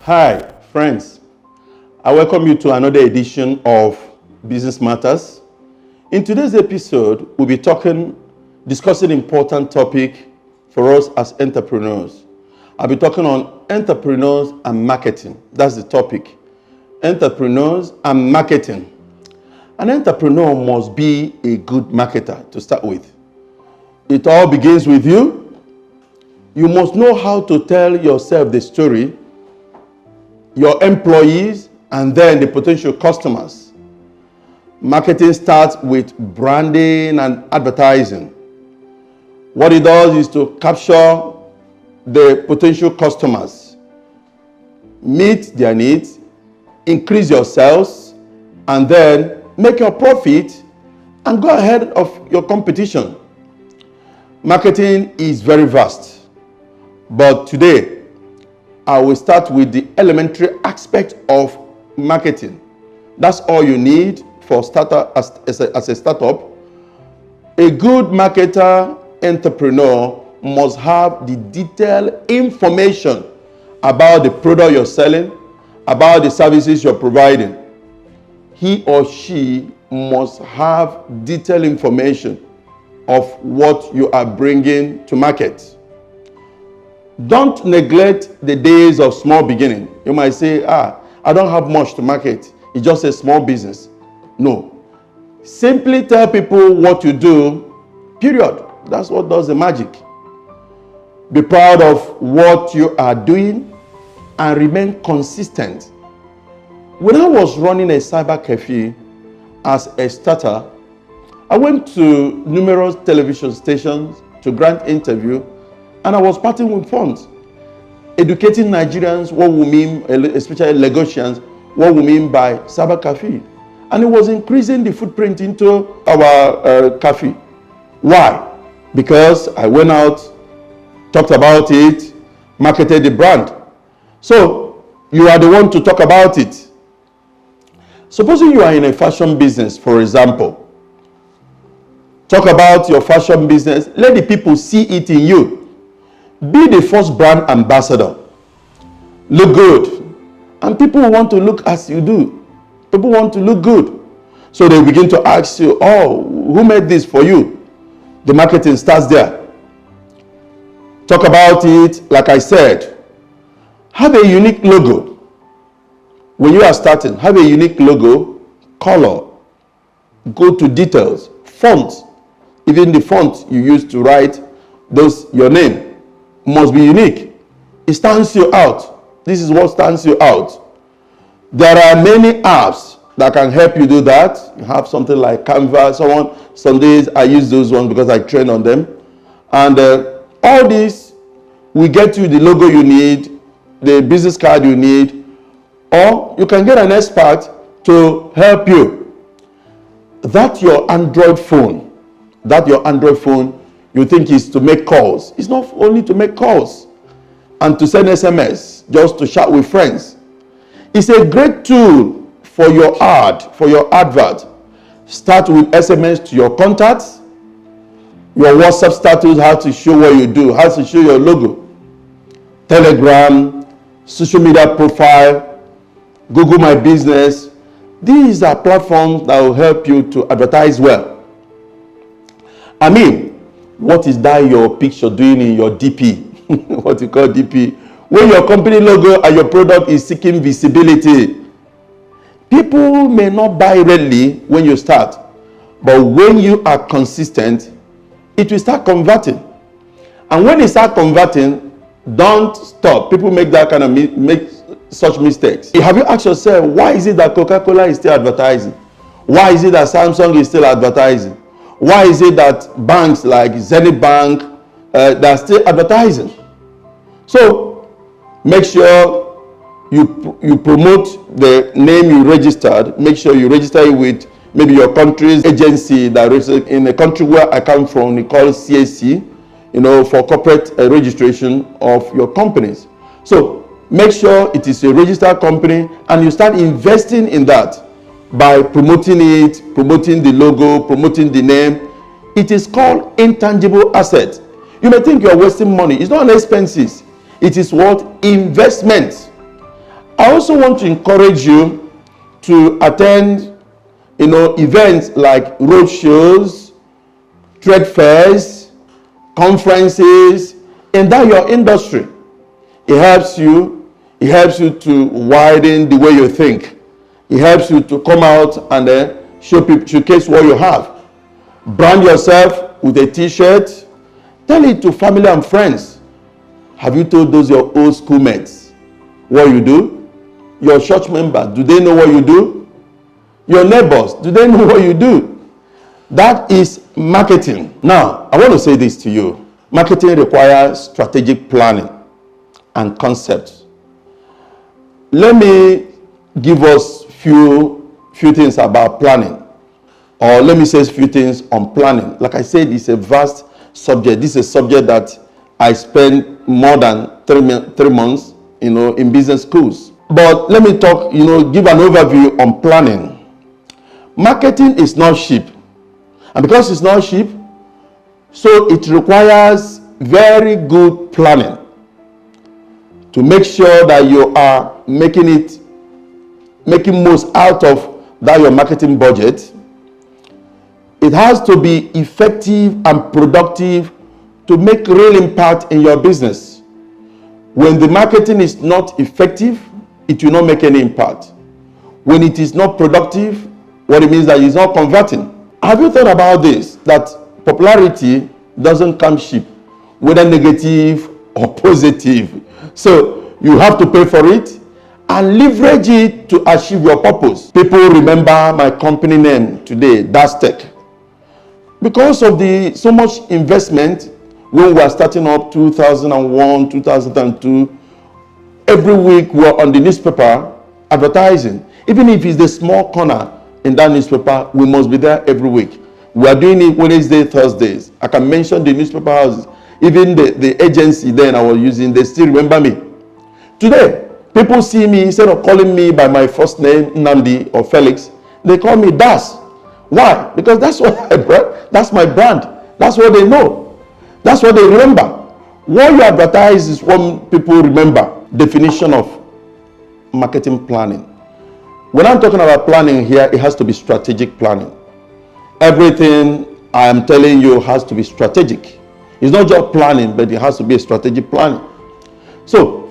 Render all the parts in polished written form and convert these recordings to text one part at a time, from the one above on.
Hi, friends. I welcome you to another edition of Business Matters. In today's episode, we'll be discussing important topic for us as entrepreneurs. I'll be talking on entrepreneurs and marketing. That's the topic. Entrepreneurs and marketing. An entrepreneur must be a good marketer to start with. It all begins with you. You must know how to tell yourself the story, your employees, and then the potential customers. Marketing starts with branding and advertising. What it does is to capture the potential customers, meet their needs, increase your sales, and then make your profit and go ahead of your competition. Marketing is very vast, but today I will start with the elementary aspect of marketing. That's all you need for starter as a startup. A good marketer entrepreneur must have the detailed information about the product you're selling, about the services you're providing. He or she must have detailed information of what you are bringing to market. Don't neglect the days of small beginning. You might say, I don't have much to market. It's just a small business. No. Simply tell people what you do, period. That's what does the magic. Be proud of what you are doing and remain consistent. When I was running a cyber cafe as a starter, I went to numerous television stations to grant interview, and I was parting with funds, educating Nigerians what we mean, especially Lagosians, what we mean by cyber cafe. And it was increasing the footprint into our cafe. Why? Because I went out, talked about it, marketed the brand. So you are the one to talk about it. Supposing you are in a fashion business, for example, talk about your fashion business, let the people see it in you. Be the first brand ambassador. Look good. And people want to look as you do. People want to look good. So they begin to ask you, who made this for you? The marketing starts there. Talk about it, like I said. Have a unique logo. When you are starting, have a unique logo, color. Go to details, font. Even the font you use to write your name must be unique. It stands you out. This is what stands you out. There are many apps that can help you do that. You have something like Canva, some days I use those ones because I train on them. And all this will get you the logo you need, the business card you need, or you can get an expert to help you. That your Android phone you think is to make calls. It's not only to make calls and to send SMS, just to chat with friends. It's a great tool for your advert. Start with SMS to your contacts. Your WhatsApp status has to show what you do, has to show your logo. Telegram, social media profile, Google My Business. These are platforms that will help you to advertise well. What is that your picture doing in your DP? What you call DP? When your company logo and your product is seeking visibility. People may not buy readily when you start, but when you are consistent, it will start converting. And when it starts converting, don't stop. People make make such mistakes. Have you asked yourself, why is it that Coca-Cola is still advertising? Why is it that Samsung is still advertising? Why is it that banks like Zenith Bank, they're still advertising? So make sure you promote the name you registered. Make sure you register it with maybe your country's agency that in the country where I come from, we call CAC, for corporate registration of your companies. So make sure it is a registered company and you start investing in that. By promoting it, promoting the logo, promoting the name. It is called intangible asset. You may think you're wasting money. It's not an expenses. It is what? Investment. I also want to encourage you to attend, events like road shows, trade fairs, conferences in that your industry. It helps you to widen the way you think. It helps you to come out and showcase what you have. Brand yourself with a t-shirt. Tell it to family and friends. Have you told those your old schoolmates what you do? Your church members, do they know what you do? Your neighbors, do they know what you do? That is marketing. Now, I want to say this to you. Marketing requires strategic planning and concepts. Let me give us few things about planning, or let me say a few things on planning. Like I said, it's a vast subject. This is a subject that I spent more than 3 months, in business schools. But let me talk, give an overview on planning. Marketing is not cheap, and because it's not cheap, so it requires very good planning to make sure that you are making most out of that your marketing budget. It has to be effective and productive to make real impact in your business. When the marketing is not effective, it will not make any impact. When it is not productive, what it means that it's not converting. Have you thought about this? That popularity doesn't come cheap, whether negative or positive. So you have to pay for it and leverage it to achieve your purpose. People remember my company name today, Dastech, because of so much investment. When we were starting up 2001, 2002, every week we were on the newspaper advertising. Even if it's the small corner in that newspaper, we must be there every week. We are doing it Wednesday, Thursdays. I can mention the newspaper houses. Even the agency then I was using, they still remember me. Today, people see me, instead of calling me by my first name, Nnamdi or Felix, they call me Das. Why? Because that's what that's my brand. That's what they know. That's what they remember. What you advertise is what people remember. Definition of marketing planning. When I'm talking about planning here, it has to be strategic planning. Everything I am telling you has to be strategic. It's not just planning, but it has to be a strategic planning. So,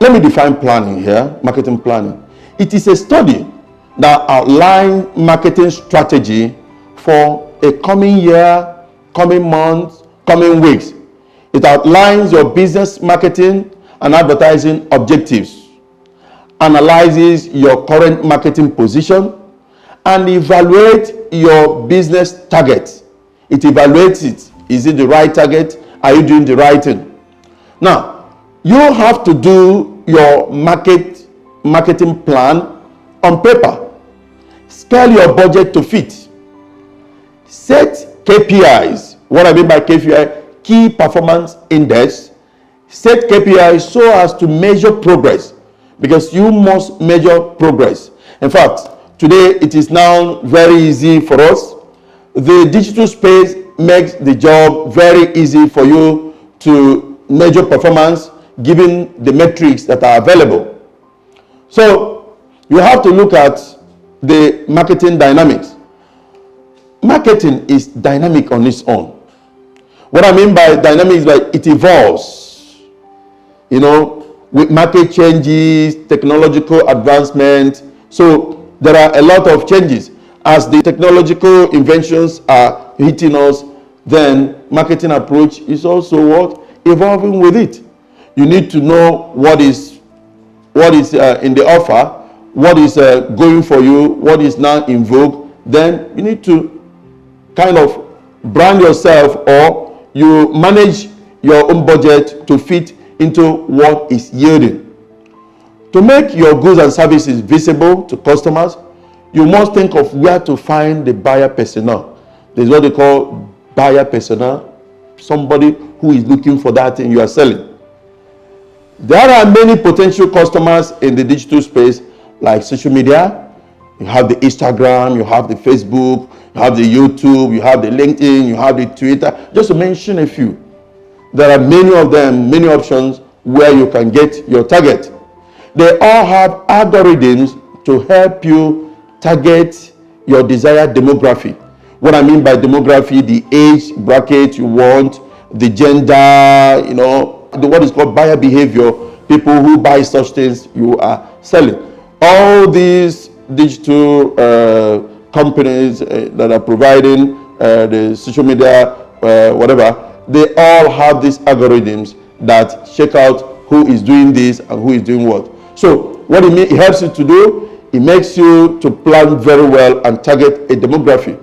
let me define planning here, marketing planning. It is a study that outlines marketing strategy for a coming year, coming month, coming weeks. It outlines your business marketing and advertising objectives, analyzes your current marketing position, and evaluates your business target. It evaluates it. Is it the right target? Are you doing the right thing? Now, you have to do your marketing plan on paper. Scale your budget to fit. Set KPIs. What I mean by KPI, key performance index. Set KPIs so as to measure progress, because you must measure progress. In fact, today it is now very easy for us. The digital space makes the job very easy for you to measure performance given the metrics that are available. So you have to look at the marketing dynamics. Marketing is dynamic on its own. What I mean by dynamic is that it evolves, with market changes, technological advancement. So there are a lot of changes. As the technological inventions are hitting us, then marketing approach is also evolving with it. You need to know what is in the offer, what is going for you, what is now in vogue. Then you need to kind of brand yourself, or you manage your own budget to fit into what is yielding. To make your goods and services visible to customers, you must think of where to find the buyer persona. There's what they call buyer persona, somebody who is looking for that thing you are selling. There are many potential customers in the digital space, like social media. You have the Instagram, you have the Facebook, you have the YouTube, you have the LinkedIn, you have the Twitter, just to mention a few. There are many of them, many options where you can get your target. They all have algorithms to help you target your desired demography. What I mean by demography, the age bracket you want, the gender, what is called buyer behavior, people who buy such things you are selling. All these digital companies that are providing the social media, whatever, they all have these algorithms that check out who is doing this and who is doing what. So what it helps you to do, it makes you to plan very well and target a demography.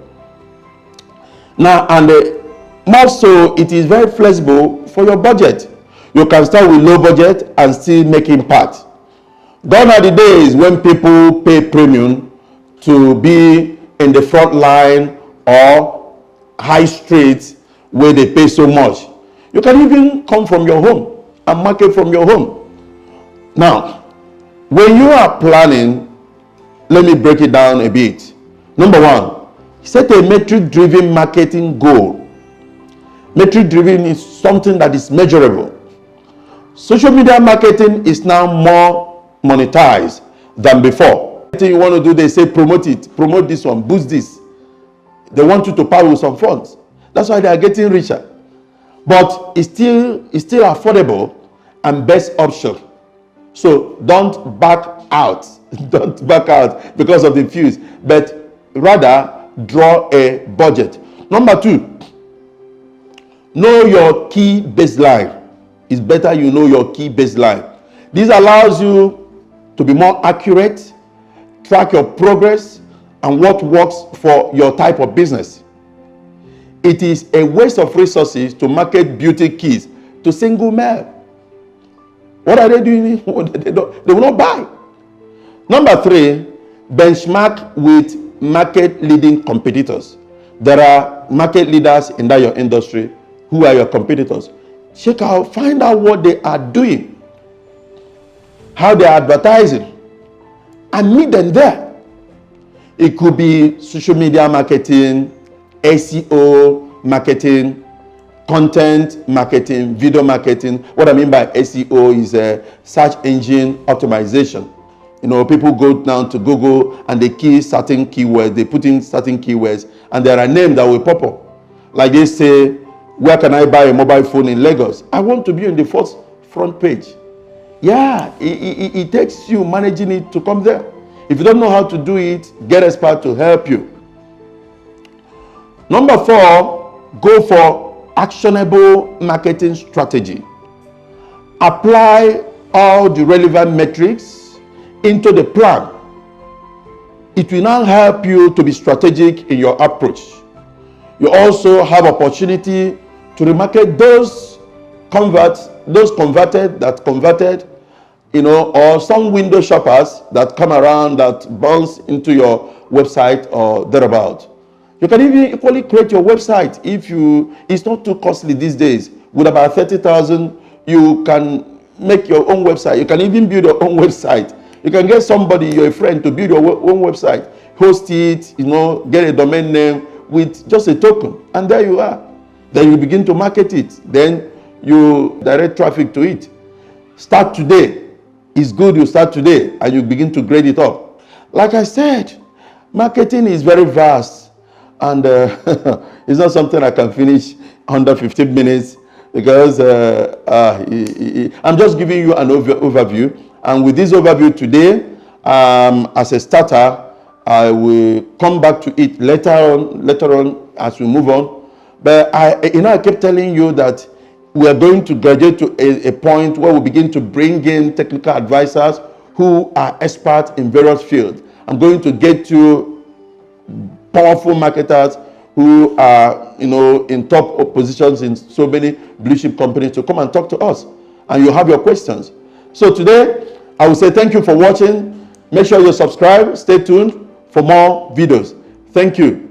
Now, and more so, it is very flexible for your budget. You can start with low budget and still make impact. Gone are the days when people pay premium to be in the front line or high streets where they pay so much. You can even come from your home and market from your home. Now, when you are planning, let me break it down a bit. Number one, set a metric-driven marketing goal. Metric-driven is something that is measurable. Social media marketing is now more monetized than before. Anything you want to do, they say promote it, promote this one, boost this. They want you to pay with some funds. That's why they are getting richer. But it's still affordable and best option. So don't back out. Don't back out because of the fees, but rather draw a budget. Number two, know your key baseline. It's better you know your key baseline. This allows you to be more accurate, track your progress, and what works for your type of business. It is a waste of resources to market beauty kits to single male. What are they doing? They will not buy. Number three, benchmark with market leading competitors. There are market leaders in that your industry. Who are your competitors? Check out, find out what they are doing, how they are advertising, and meet them there. It could be social media marketing, SEO marketing, content marketing, video marketing. What I mean by SEO is search engine optimization. People go down to Google and they key certain keywords, they put in certain keywords, and there are names that will pop up. Like they say, where can I buy a mobile phone in Lagos? I want to be on the first front page. Yeah, it takes you managing it to come there. If you don't know how to do it, get expert to help you. Number four, go for actionable marketing strategy. Apply all the relevant metrics into the plan. It will now help you to be strategic in your approach. You also have opportunity to remarket those converted, or some window shoppers that come around that bounce into your website or thereabout. You can even equally create your website it's not too costly these days. With about 30,000, you can make your own website. You can even build your own website. You can get somebody, your friend, to build your own website, host it, get a domain name with just a token, and there you are. Then you begin to market it. Then you direct traffic to it. Start today. It's good you start today, and you begin to grade it up. Like I said, marketing is very vast, and it's not something I can finish under 15 minutes because I'm just giving you an overview. And with this overview today, as a starter, I will come back to it later on as we move on. But I kept telling you that we are going to graduate to a point where we begin to bring in technical advisors who are experts in various fields. I'm going to get you powerful marketers who are, in top positions in so many blue chip companies to come and talk to us. And you have your questions. So today, I will say thank you for watching. Make sure you subscribe. Stay tuned for more videos. Thank you.